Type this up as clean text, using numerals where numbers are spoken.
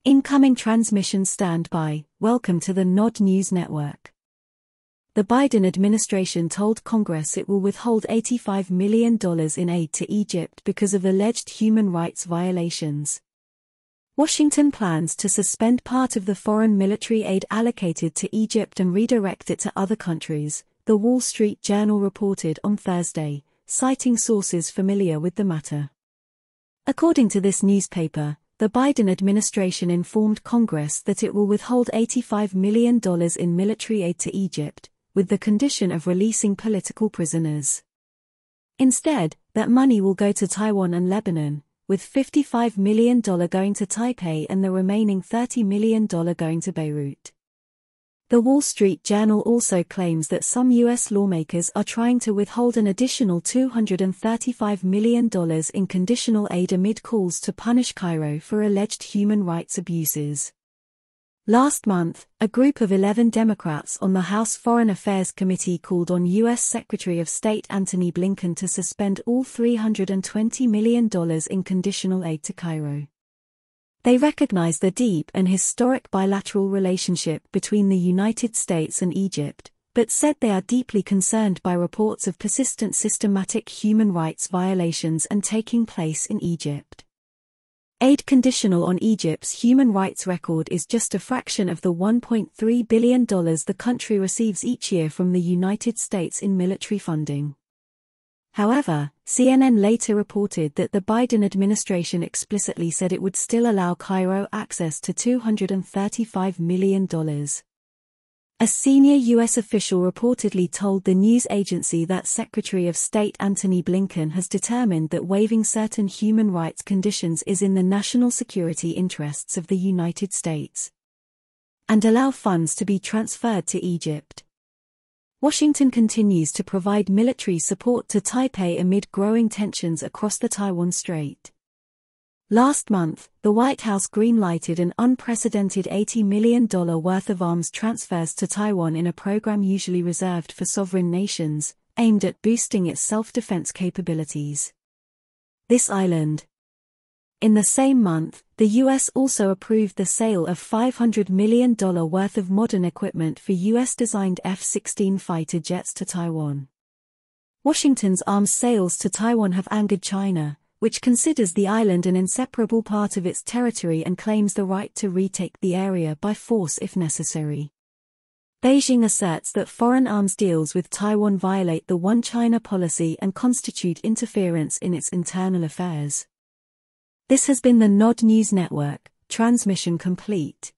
Incoming transmission standby. Welcome to the Nod News Network. The Biden administration told Congress it will withhold $85 million in aid to Egypt because of alleged human rights violations. Washington plans to suspend part of the foreign military aid allocated to Egypt and redirect it to other countries, The Wall Street Journal reported on Thursday, citing sources familiar with the matter. According to this newspaper, the Biden administration informed Congress that it will withhold $85 million in military aid to Egypt, with the condition of releasing political prisoners. Instead, that money will go to Taiwan and Lebanon, with $55 million going to Taipei and the remaining $30 million going to Beirut. The Wall Street Journal also claims that some U.S. lawmakers are trying to withhold an additional $235 million in conditional aid amid calls to punish Cairo for alleged human rights abuses. Last month, a group of 11 Democrats on the House Foreign Affairs Committee called on U.S. Secretary of State Antony Blinken to suspend all $320 million in conditional aid to Cairo. They recognize the deep and historic bilateral relationship between the United States and Egypt, but said they are deeply concerned by reports of persistent systematic human rights violations taking place in Egypt. Aid conditional on Egypt's human rights record is just a fraction of the $1.3 billion the country receives each year from the United States in military funding. However, CNN later reported that the Biden administration explicitly said it would still allow Cairo access to $235 million. A senior U.S. official reportedly told the news agency that Secretary of State Antony Blinken has determined that waiving certain human rights conditions is in the national security interests of the United States, and allow funds to be transferred to Egypt. Washington continues to provide military support to Taipei amid growing tensions across the Taiwan Strait. Last month, the White House green-lighted an unprecedented $80 million worth of arms transfers to Taiwan in a program usually reserved for sovereign nations, aimed at boosting its self-defense capabilities. This island. In the same month, the U.S. also approved the sale of $500 million worth of modern equipment for U.S.-designed F-16 fighter jets to Taiwan. Washington's arms sales to Taiwan have angered China, which considers the island an inseparable part of its territory and claims the right to retake the area by force if necessary. Beijing asserts that foreign arms deals with Taiwan violate the One China policy and constitute interference in its internal affairs. This has been the Nod News Network, transmission complete.